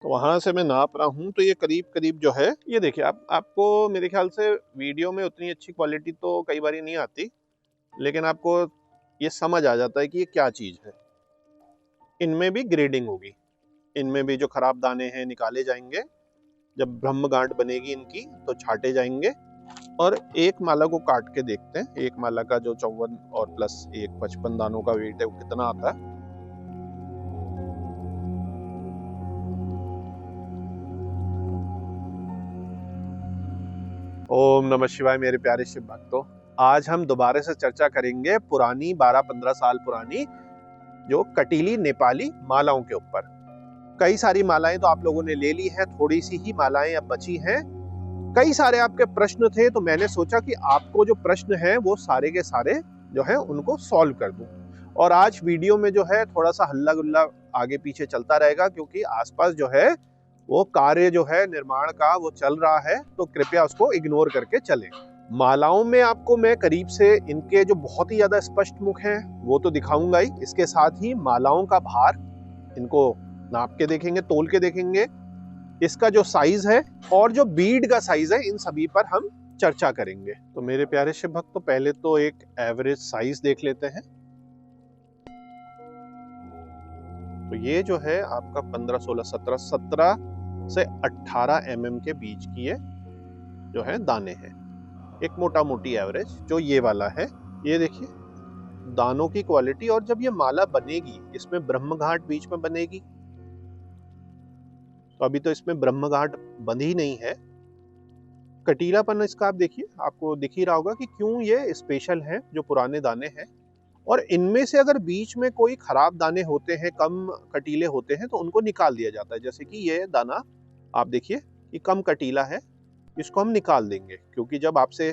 तो वहां से मैं नाप रहा हूँ, तो ये करीब करीब जो है, ये देखिए आपको मेरे ख्याल से वीडियो में उतनी अच्छी क्वालिटी तो कई बार नहीं आती, लेकिन आपको ये समझ आ जाता है कि ये क्या चीज़ है। इनमें भी ग्रेडिंग होगी, इनमें भी जो खराब दाने हैं निकाले जाएंगे, जब ब्रह्म गांठ बनेगी इनकी तो छाटे जाएंगे। और एक माला को काट के देखते हैं, एक माला का जो 54 और प्लस 1 55 दानों का वेट है वो कितना आता है। ओम नमः शिवाय मेरे प्यारे शिव भक्तों, आज हम दोबारा से चर्चा करेंगे पुरानी 12-15 साल पुरानी जो कटीली नेपाली मालाओं के ऊपर। कई सारी मालाएं तो आप लोगों ने ले ली हैं, थोड़ी सी ही मालाएं अब बची हैं। कई सारे आपके प्रश्न थे, तो मैंने सोचा कि आपको जो प्रश्न है वो सारे के सारे जो है उनको सॉल्व कर दूं। और आज वीडियो में जो है थोड़ा सा हल्ला गुल्ला आगे पीछे चलता रहेगा, क्योंकि आसपास जो है वो कार्य जो है निर्माण का वो चल रहा है, तो कृपया उसको इग्नोर करके चलें। मालाओं में आपको मैं करीब से इनके जो बहुत ही ज्यादा स्पष्ट मुख हैं वो तो दिखाऊंगा ही, इसके साथ ही मालाओं का भार इनको नाप के देखेंगे, तोल के देखेंगे, इसका जो साइज है और जो बीड का साइज है, इन सभी पर हम चर्चा करेंगे। तो मेरे प्यारे शिव भक्त, तो पहले तो एक एवरेज साइज देख लेते हैं। तो ये जो है आपका 15 16 17 से 18 के बीच की ये जो है दाने हैं, एक मोटा मोटी एवरेज जो ये वाला है। ये देखिए दानों की क्वालिटी, और जब ये माला बनेगी इसमें ब्रह्म घाट बीच में बनेगी, तो अभी तो इसमें ब्रह्म घाट बंधी नहीं है। कटीलापन इसका आप देखिए, आपको दिख ही रहा होगा कि क्यों ये स्पेशल है, जो पुराने दाने हैं। और इनमें से अगर बीच में कोई खराब दाने होते हैं, कम कटीले होते हैं, तो उनको निकाल दिया जाता है। जैसे कि ये दाना आप देखिए ये कम कटीला है, इसको हम निकाल देंगे, क्योंकि जब आपसे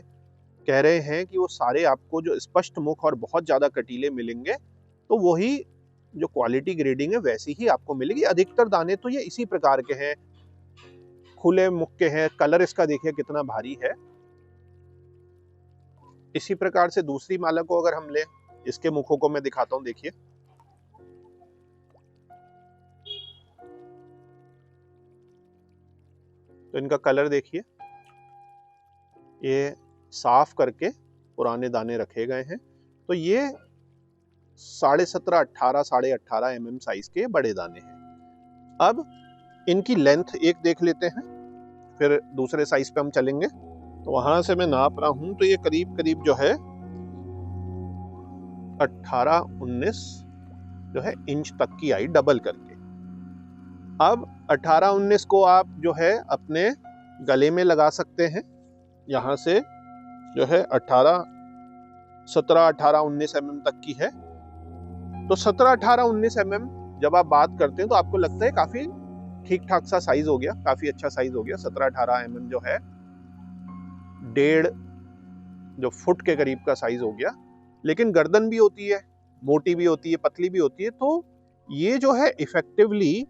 कह रहे हैं कि वो सारे आपको जो स्पष्ट मुख और बहुत ज्यादा कटीले मिलेंगे, तो वही जो क्वालिटी ग्रेडिंग है वैसी ही आपको मिलेगी। अधिकतर दाने तो ये इसी प्रकार के हैं, खुले मुख के हैं। कलर इसका देखिए कितना भारी है। इसी प्रकार से दूसरी माला को अगर हम ले, इसके मुखों को मैं दिखाता हूं, देखिए तो इनका कलर देखिए, ये साफ करके पुराने दाने रखे गए हैं। तो ये 17.5 18 18.5 साइज के बड़े दाने हैं। अब इनकी लेंथ एक देख लेते हैं, फिर दूसरे साइज पे हम चलेंगे। तो वहां से मैं नाप रहा हूं, तो ये करीब करीब जो है 18-19 जो है इंच तक की आई, डबल करके। अब 18-19 को आप जो है अपने गले में लगा सकते हैं। यहाँ से जो है 17-18-19 तक की है। तो 17-18-19 जब आप बात करते हैं तो आपको लगता है काफी ठीक ठाक सा साइज हो गया, काफी अच्छा साइज हो गया। 17-18 जो है 1.5 जो फुट के करीब का साइज हो गया। लेकिन गर्दन भी होती है, मोटी भी होती है, पतली भी होती है, तो ये जो है इफेक्टिवली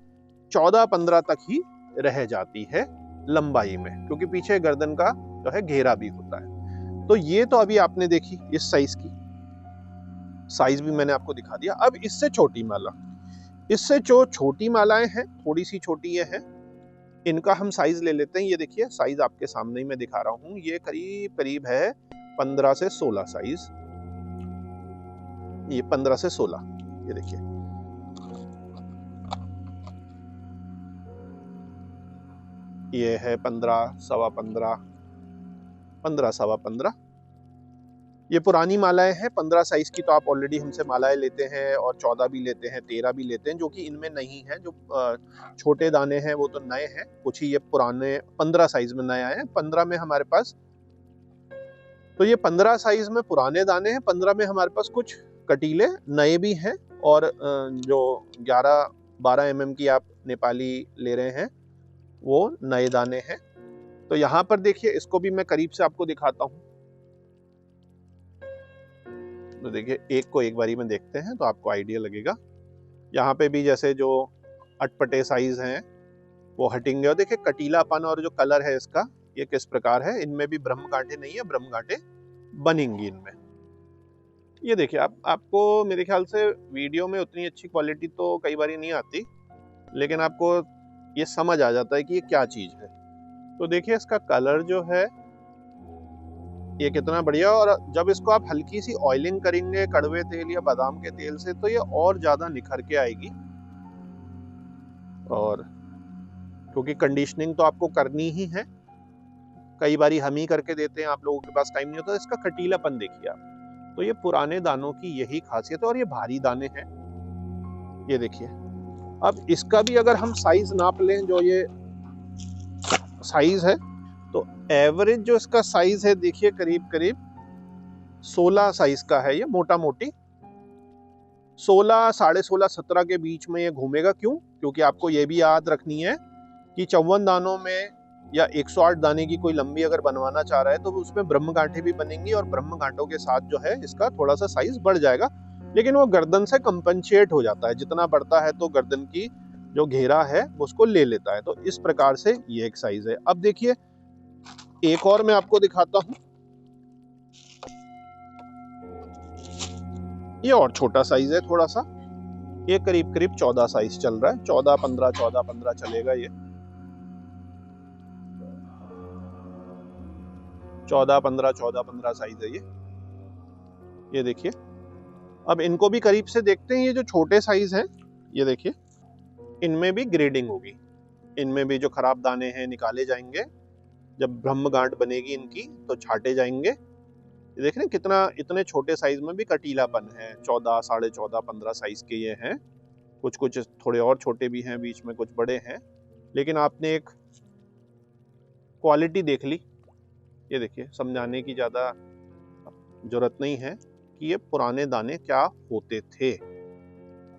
14-15 तक ही रह जाती है लंबाई में, क्योंकि पीछे गर्दन का जो है घेरा भी होता है। तो ये तो अभी आपने देखी इस साइज की, साइज भी मैंने आपको दिखा दिया। अब इससे छोटी माला, इससे जो छोटी मालाएं हैं, थोड़ी सी छोटी ये है, इनका हम साइज ले लेते हैं। ये देखिए साइज आपके सामने ही मैं दिखा रहा हूं, ये करीब करीब है 15 से 16 साइज। ये 15 से 16, ये देखिए ये है 15 सवा 15 15 सवा 15। ये पुरानी मालाएं हैं। 15 साइज की तो आप ऑलरेडी हमसे मालाएं लेते हैं, और 14 भी लेते हैं, 13 भी लेते हैं, जो कि इनमें नहीं है। जो छोटे दाने हैं वो तो नए हैं, कुछ ही ये पुराने 15 साइज में नए आए हैं। 15 में हमारे पास, तो ये 15 साइज में पुराने दाने हैं, 15 में हमारे पास कुछ कटीले नए भी हैं, और जो 11-12 की आप नेपाली ले रहे हैं वो नए दाने हैं। तो यहाँ पर देखिए, इसको भी मैं करीब से आपको दिखाता हूँ। तो देखिए एक को एक बारी में देखते हैं तो आपको आइडिया लगेगा। यहाँ पे भी जैसे जो अटपटे साइज हैं वो हटेंगे, और देखिए कटीलापन और जो कलर है इसका ये किस प्रकार है। इनमें भी ब्रह्म गांठें नहीं है, ब्रह्म गांठें बनेंगी इनमें। ये देखिए आपको मेरे ख्याल से वीडियो में उतनी अच्छी क्वालिटी तो कई बार नहीं आती, लेकिन आपको ये समझ आ जाता है कि ये क्या चीज है। तो देखिए इसका कलर जो है ये कितना बढ़िया, और जब इसको आप हल्की सी ऑयलिंग करेंगे कड़वे तेल या बादाम के तेल से तो ये और ज्यादा निखर के आएगी। और क्योंकि कंडीशनिंग तो आपको करनी ही है, कई बारी हम ही करके देते हैं, आप लोगों के पास टाइम नहीं होता। इसका कटीलापन देखिए आप, तो ये पुराने दानों की यही खासियत है। और ये भारी दाने हैं, ये देखिए। अब इसका भी अगर हम साइज नाप लें, जो ये साइज है, तो एवरेज जो इसका साइज है देखिए करीब करीब 16 साइज का है। ये मोटा मोटी 16, 16.5, 17 के बीच में ये घूमेगा। क्यों? क्योंकि आपको ये भी याद रखनी है कि 54 दानों में या 108 दाने की कोई लंबी अगर बनवाना चाह रहा है तो उसमें ब्रह्म गांठें भी बनेंगी, और ब्रह्म गांठों के साथ जो है इसका थोड़ा सा साइज बढ़ जाएगा, लेकिन वो गर्दन से कंपनसेट हो जाता है। जितना बढ़ता है तो गर्दन की जो घेरा है उसको ले लेता है। तो इस प्रकार से ये एक साइज है। अब देखिए एक और मैं आपको दिखाता हूं, ये और छोटा साइज है थोड़ा सा। ये करीब करीब 14 साइज चल रहा है, 14, 15, 14, 15 चलेगा। ये 14, 15, 14, 15 साइज है ये देखिए। अब इनको भी करीब से देखते हैं। ये जो छोटे साइज हैं, ये देखिए, इनमें भी ग्रेडिंग होगी। इनमें भी जो खराब दाने हैं निकाले जाएंगे। जब ब्रह्म गांठ बनेगी इनकी तो छाटे जाएंगे। देख रहे हैं कितना, इतने छोटे साइज में भी कटीलापन है। 14, 14.5, 15 साइज के ये हैं। कुछ कुछ थोड़े और छोटे भी हैं, बीच में कुछ बड़े हैं, लेकिन आपने एक क्वालिटी देख ली। ये देखिए, समझाने की ज्यादा जरूरत नहीं है कि ये पुराने दाने क्या होते थे।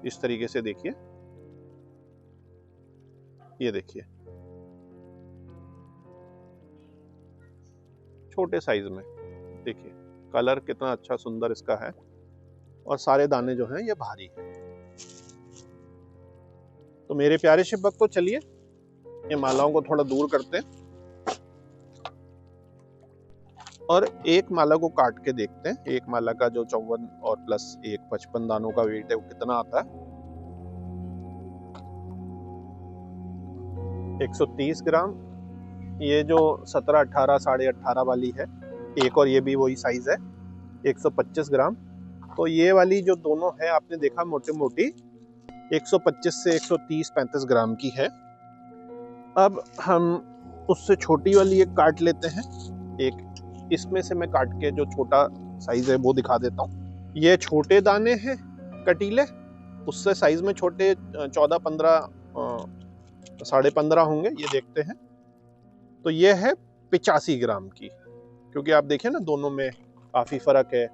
इस तरीके से देखिए, ये देखिए छोटे साइज में, देखिए कलर कितना अच्छा सुंदर इसका है, और सारे दाने जो हैं ये भारी हैं। तो मेरे प्यारे शिव भक्तों, चलिए ये मालाओं को थोड़ा दूर करते हैं और एक माला को काट के देखते हैं। एक माला का जो 54 और प्लस 1 55 दानों का वेट है वो कितना आता है। 130 ग्राम। ये जो 17, 18, 18.5 वाली है एक, और ये भी वही साइज है, 125 ग्राम। तो ये वाली जो दोनों है आपने देखा मोटी मोटी 125 से 130, 35 ग्राम की है। अब हम उससे छोटी वाली एक काट लेते हैं। एक इसमें से मैं काट के जो छोटा साइज है वो दिखा देता हूँ। ये छोटे दाने हैं कटीले, उससे साइज में छोटे 14, 15, 15.5 होंगे। ये देखते हैं, तो ये है 85 ग्राम की। क्योंकि आप देखिए ना दोनों में काफी फर्क है।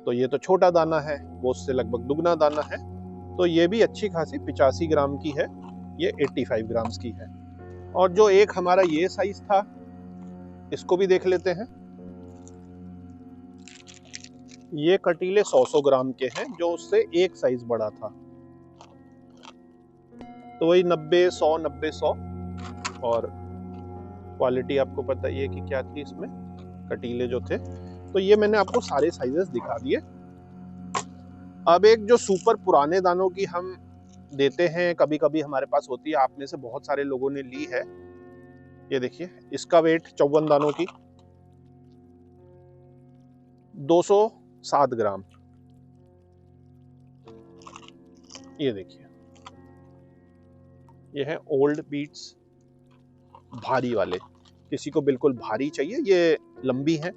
तो ये तो छोटा दाना है, वो उससे लगभग दुगना दाना है। तो ये भी अच्छी खासी 85 ग्राम की है, ये 85 ग्राम की है। और जो एक हमारा ये साइज था, इसको भी देख लेते हैं। ये कटीले 100 ग्राम के हैं, जो उससे एक साइज बड़ा था। तो वही 90, 100, 90, 100। और क्वालिटी आपको पता ही है कि क्या थी इसमें, कटीले जो थे। तो ये मैंने आपको सारे साइजेस दिखा दिए। अब एक जो सुपर पुराने दानों की हम देते हैं, कभी कभी हमारे पास होती है, आप में से बहुत सारे लोगों ने ली है। ये देखिए, इसका वेट 54 दानों की 207 ग्राम। ये देखिए, ये है ओल्ड बीट्स, भारी वाले। किसी को बिल्कुल भारी चाहिए, ये लंबी है,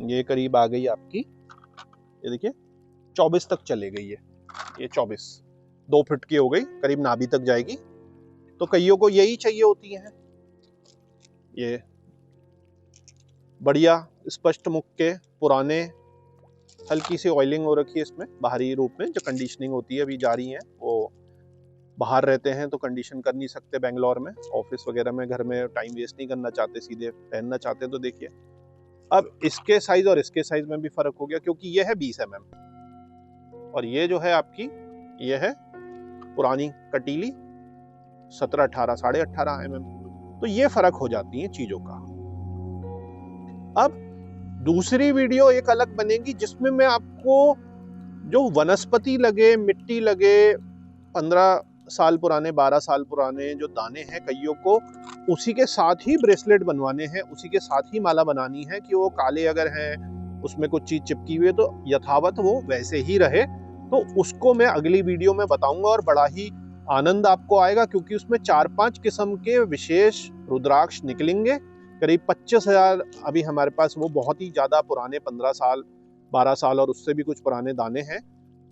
ये करीब आ गई आपकी, ये देखिए 24 तक चले गई है। ये 24, 2 फीट की हो गई, करीब नाभि तक जाएगी। तो कईयों को यही चाहिए होती है। ये बढ़िया स्पष्ट मुख के पुराने, हल्की सी ऑयलिंग हो रखी है इसमें बाहरी रूप में। जो कंडीशनिंग होती है अभी जा रही है, वो बाहर रहते हैं तो कंडीशन कर नहीं सकते बेंगलोर में, ऑफिस वगैरह में, घर में टाइम वेस्ट नहीं करना चाहते, सीधे पहनना चाहते हैं। तो देखिए, अब इसके साइज और इसके साइज में भी फर्क हो गया, क्योंकि ये है 20 mm और ये जो है आपकी, ये है पुरानी कटीली 17, 18, 18.5 mm। तो ये फर्क हो जाती है चीजों का। अब दूसरी वीडियो एक अलग बनेगी जिसमें मैं आपको जो वनस्पति लगे, मिट्टी लगे, 15 साल पुराने, 12 साल पुराने जो दाने हैं कईयों को उसी के साथ ही ब्रेसलेट बनवाने हैं, उसी के साथ ही माला बनानी है कि वो काले अगर हैं, उसमें कुछ चीज चिपकी हुई है तो यथावत वो वैसे ही रहे। तो उसको मैं अगली वीडियो में बताऊंगा और बड़ा ही आनंद आपको आएगा, क्योंकि उसमें 4-5 किस्म के विशेष रुद्राक्ष निकलेंगे। करीब 25,000 अभी हमारे पास वो बहुत ही ज्यादा पुराने 15 साल 12 साल और उससे भी कुछ पुराने दाने हैं।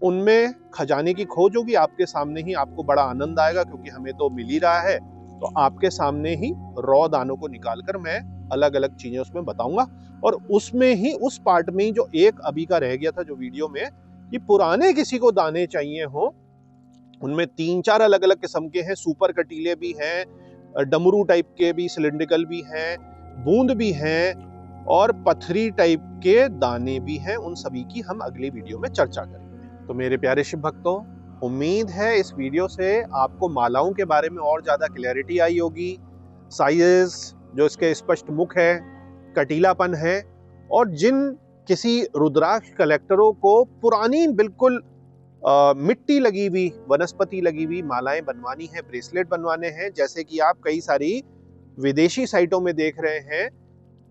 उनमें खजाने की खोज होगी आपके सामने ही, आपको बड़ा आनंद आएगा, क्योंकि हमें तो मिल ही रहा है। तो आपके सामने ही रॉ दानों को निकालकर मैं अलग अलग चीजें उसमें बताऊंगा। और उसमें ही उस पार्ट में ही जो एक अभी का रह गया था जो वीडियो में, कि पुराने किसी को दाने चाहिए हो, उनमें 3-4 अलग अलग किस्म के हैं। सुपर कटीले भी हैं, डमरू टाइप के भी, सिलिंड्रिकल भी हैं, बूंद भी हैं और पथरी टाइप के दाने भी हैं। उन सभी की हम अगली वीडियो में चर्चा करेंगे। तो मेरे प्यारे शिव भक्तों, उम्मीद है इस वीडियो से आपको मालाओं के बारे में और ज्यादा क्लैरिटी आई होगी। साइजेस, जो इसके स्पष्ट मुख है, कटीलापन है, और जिन किसी रुद्राक्ष कलेक्टरों को पुरानी बिल्कुल मिट्टी लगी हुई, वनस्पति लगी हुई मालाएं बनवानी है, ब्रेसलेट बनवाने हैं, जैसे कि आप कई सारी विदेशी साइटों में देख रहे हैं,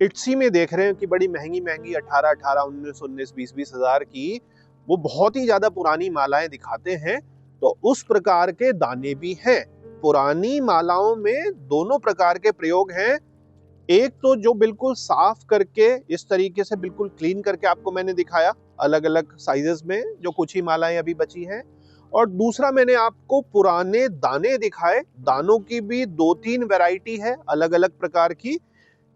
इट्सी में देख रहे हैं कि बड़ी महंगी महंगी 18,18, 19, 20 हजार की वो बहुत ही ज्यादा पुरानी मालाएं दिखाते हैं। तो उस प्रकार के दाने भी हैं। पुरानी मालाओं में दोनों प्रकार के प्रयोग हैं। एक तो जो बिल्कुल साफ करके इस तरीके से बिल्कुल क्लीन करके आपको मैंने दिखाया अलग अलग साइजेस में, जो कुछ ही मालाएं अभी बची हैं। और दूसरा मैंने आपको पुराने दाने दिखाए। दानों की भी 2-3 वैरायटी है अलग अलग प्रकार की,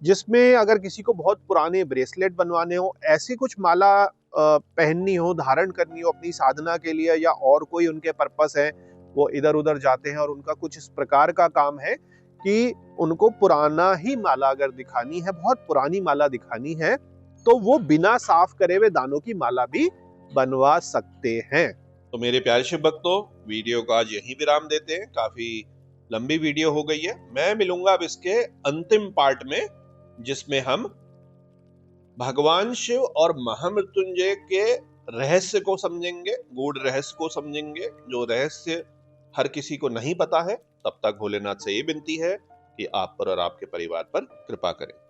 जिसमें अगर किसी को बहुत पुराने ब्रेसलेट बनवाने हो, ऐसी कुछ माला पहननी हो, धारण करनी हो अपनी साधना के लिए, या और कोई उनके पर्पस है, वो इधर उधर जाते हैं और उनका कुछ इस प्रकार का काम है कि उनको पुराना ही माला अगर दिखानी है, बहुत पुरानी माला दिखानी है, तो वो बिना साफ करे हुए दानों की माला भी बनवा सकते हैं। तो मेरे प्यारे शिव भक्तों, वीडियो को आज यहीं विराम देते हैं। काफी लंबी वीडियो हो गई है। मैं मिलूंगा अब इसके अंतिम पार्ट में, जिसमें हम भगवान शिव और महामृत्युंजय के रहस्य को समझेंगे, गूढ़ रहस्य को समझेंगे, जो रहस्य हर किसी को नहीं पता है। तब तक भोलेनाथ से ये विनती है कि आप पर और आपके परिवार पर कृपा करें।